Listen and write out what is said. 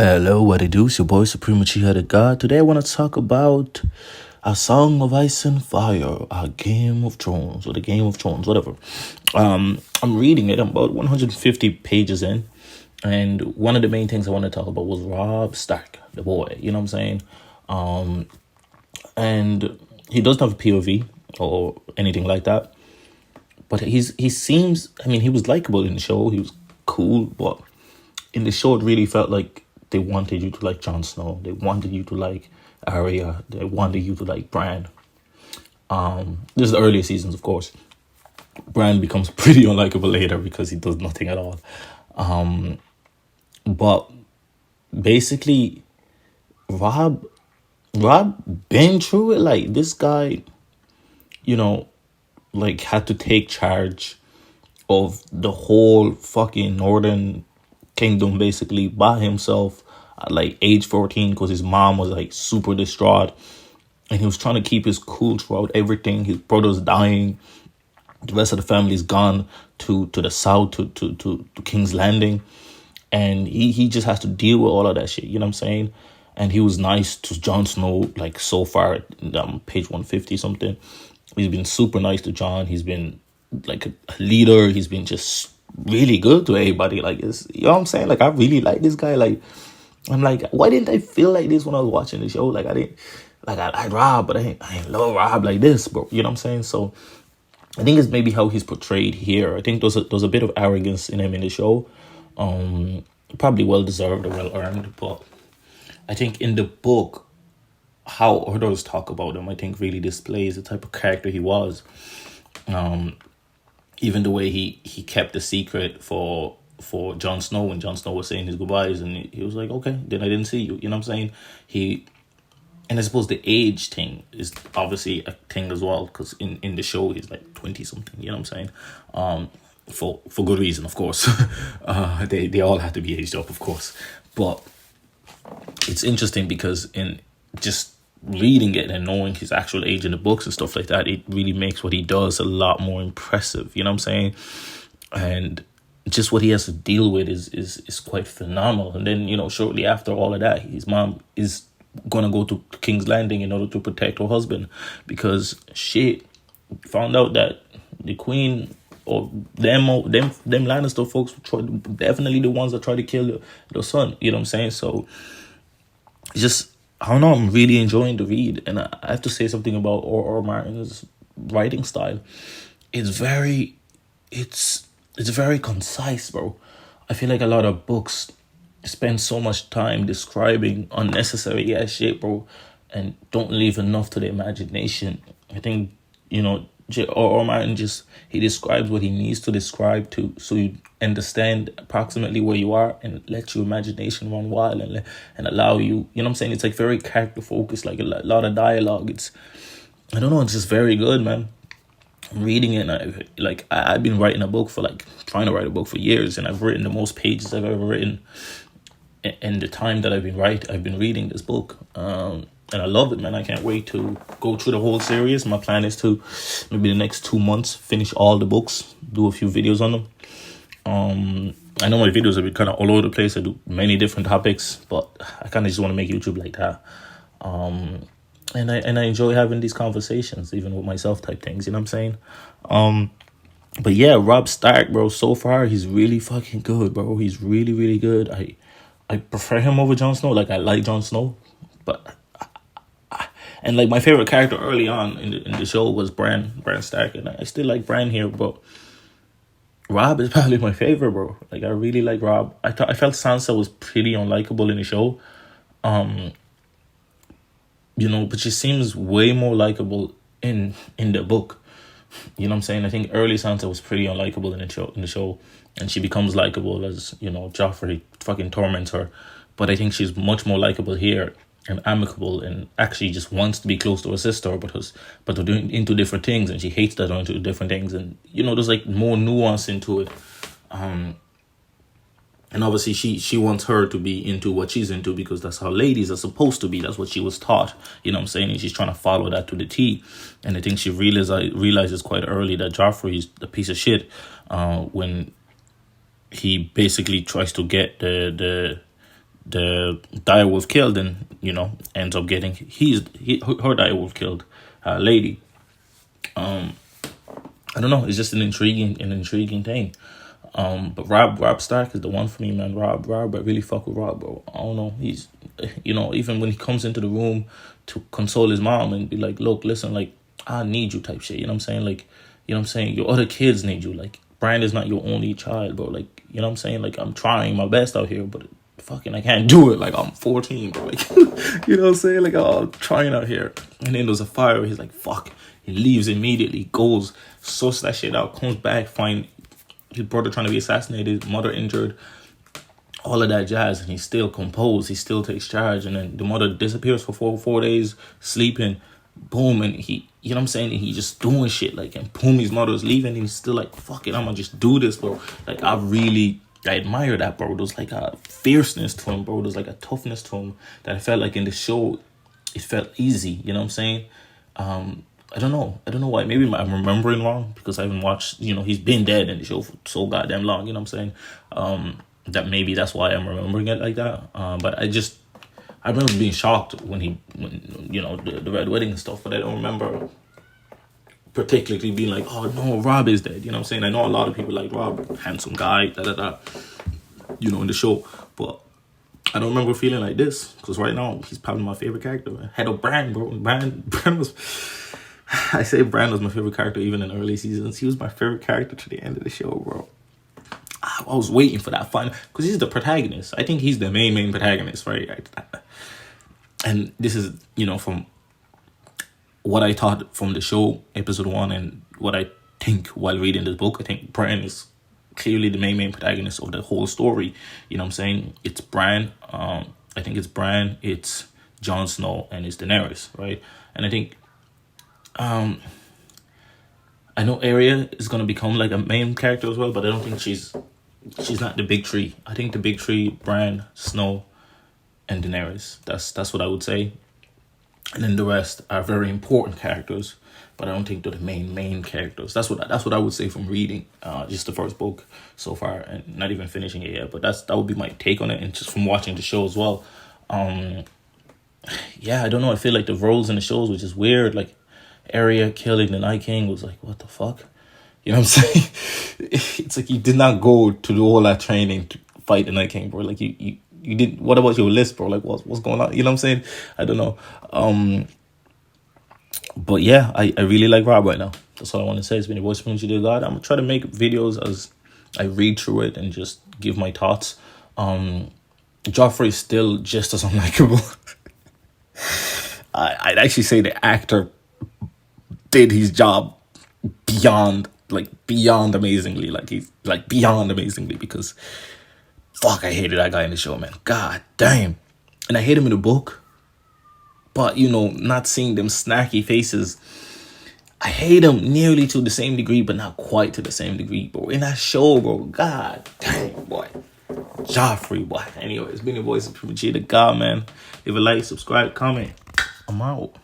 Hello, what it do? It's your boy Supreme Uchiha the God. Today I want to talk about A Song of Ice and Fire, a Game of Thrones, or the Game of Thrones, whatever. I'm reading it. I'm about 150 pages in, and one of the main things I want to talk about was Robb Stark, the boy. You know what I'm saying? And he doesn't have a POV or anything like that, but he seems. I mean, he was likable in the show. He was cool, but in the show, it really felt like they wanted you to like Jon Snow. They wanted you to like Arya. They wanted you to like Bran. This is the earlier seasons, of course. Bran becomes pretty unlikable later because he does nothing at all. But basically, Rob, Rob been through it. Like this guy, you know, like had to take charge of the whole fucking Northern Kingdom basically by himself at like age 14 because his mom was like super distraught and he was trying to keep his cool throughout everything. His brother's dying, the rest of the family's gone to the south to King's Landing, and he just has to deal with all of that shit, you know what I'm saying? And he was nice to Jon Snow like so far, page 150 something. He's been super nice to Jon. He's been like a leader. He's been just really good to everybody. Like, it's, you know what I'm saying? Like, I really like this guy. Like, I'm like, why didn't I feel like this when I was watching the show? Like, I didn't, like, I Rob, but I ain't love Rob like this, bro. You know what I'm saying? So I think it's maybe how he's portrayed here. I think there's a bit of arrogance in him in the show. Probably well deserved or well earned, but I think in the book, how others talk about him, I think really displays the type of character he was. Even the way he kept the secret for Jon Snow when Jon Snow was saying his goodbyes, and he was like, okay, then I didn't see you. You know what I'm saying? And I suppose the age thing is obviously a thing as well, because in the show he's like 20 something. You know what I'm saying? For good reason, of course. They all have to be aged up, of course. But it's interesting because in just reading it and knowing his actual age in the books and stuff like that, it really makes what he does a lot more impressive. You know what I'm saying? And just what he has to deal with is quite phenomenal. And then, you know, shortly after all of that, his mom is gonna go to King's Landing in order to protect her husband because she found out that the queen or them Lannister folks were definitely the ones that tried to kill the son. You know what I'm saying? So just, I don't know, I'm really enjoying the read. And I have to say something about R. Martin's writing style. It's very concise, bro. I feel like a lot of books spend so much time describing unnecessary ass shit, bro, and don't leave enough to the imagination. I think, you know, R. Martin he describes what he needs to describe to, so you understand approximately where you are and let your imagination run wild and allow you, you know what I'm saying? It's like very character focused, like a lot of dialogue. It's, I don't know, it's just very good, man. I'm reading it, and I've been writing a book for like trying to write a book for years, and I've written the most pages I've ever written in the time that I've been reading this book. And I love it, man. I can't wait to go through the whole series. My plan is to maybe the next 2 months finish all the books, do a few videos on them. I know my videos have been kind of all over the place. I do many different topics, but I kind of just want to make YouTube like that. And I enjoy having these conversations, even with myself type things. You know what I'm saying? But yeah, Robb Stark, bro. So far, he's really fucking good, bro. He's really, really good. I prefer him over Jon Snow. Like, I like Jon Snow, but. And like my favorite character early on in the show was Bran Stark, and I still like Bran here, but Robb is probably my favorite, bro. Like, I really like Robb. I felt Sansa was pretty unlikable in the show, you know, but she seems way more likable in the book. You know what I'm saying? I think early Sansa was pretty unlikable in the show, and she becomes likable as, you know, Joffrey fucking torments her. But I think she's much more likable here and amicable, and actually just wants to be close to her sister, but they're doing into different things, and she hates that they're into different things, and you know, there's like more nuance into it. And obviously she wants her to be into what she's into because that's how ladies are supposed to be. That's what she was taught. You know what I'm saying? And she's trying to follow that to the T. And I think she realizes quite early that Joffrey is a piece of shit when he basically tries to get the the direwolf killed, and ends up getting her direwolf killed, lady. I don't know. It's just an intriguing thing. But Rob Stark is the one for me, man. Rob, I really fuck with Rob, bro. I don't know. He's, even when he comes into the room to console his mom and be like, look, listen, like, I need you type shit. You know what I'm saying? Like, you know what I'm saying? Your other kids need you. Like, Brian is not your only child, bro. Like, you know what I'm saying? Like, I'm trying my best out here, but fucking I can't do it. Like, I'm 14, bro. Like, you know what I'm saying? Like, oh, I'm trying out here. And then there's a fire. He's like, fuck. He leaves immediately, goes, sorts that shit out, comes back, find his brother trying to be assassinated, mother injured, all of that jazz, and he's still composed. He still takes charge, and then the mother disappears for four days, sleeping. Boom, and he, you know what I'm saying? And he just doing shit, like, and boom, his mother's leaving, and he's still like, fuck it, I'm gonna just do this, bro. Like, I admire that, bro. There's like a fierceness to him, bro. There's like a toughness to him that I felt like in the show, it felt easy. You know what I'm saying? I don't know why. Maybe I'm remembering wrong because I haven't watched, he's been dead in the show for so goddamn long, you know what I'm saying? That maybe that's why I'm remembering it like that. But I remember being shocked when the Red Wedding and stuff, but I don't remember particularly being like, oh no, Rob is dead, you know what I'm saying? I know a lot of people like Rob, handsome guy, in the show, but I don't remember feeling like this because right now he's probably my favorite character. Head of Bran, bro. Bran was. I say Bran was my favorite character even in early seasons. He was my favorite character to the end of the show, bro. I was waiting for that final because he's the protagonist. I think he's the main protagonist, right? And this is, from what I thought from the show, episode 1, and what I think while reading this book. I think Bran is clearly the main protagonist of the whole story. You know what I'm saying? It's Bran. I think it's Bran, it's Jon Snow, and it's Daenerys, right? And I think I know Arya is gonna become like a main character as well, but I don't think she's not the big three. I think the big three: Bran, Snow, and Daenerys. That's what I would say. And then the rest are very important characters, but I don't think they're the main characters. That's what I would say from reading just the first book so far, and not even finishing it yet. But that would be my take on it, and just from watching the show as well. Yeah, I don't know. I feel like the roles in the shows was just weird. Like, Arya killing the Night King was like, what the fuck? You know what I'm saying? It's like you did not go to do all that training to fight the Night King, bro. Like you did. What about your list, bro? Like what's going on? You know what I'm saying? I don't know. But yeah, I really like Rob right now. That's all I want to say. It's been your voice from Uchiha God. I'm gonna try to make videos as I read through it and just give my thoughts. Joffrey is still just as unlikable. I'd actually say the actor did his job beyond amazingly. Like, he's like beyond amazingly, because fuck, I hated that guy in the show, man. God damn. And I hate him in the book, but not seeing them snarky faces, I hate him nearly to the same degree, but not quite to the same degree, bro. In that show, bro, god damn, boy. Joffrey, boy. Anyway, it's been your voice from Uchiha God, man. Leave a like, subscribe, comment. I'm out.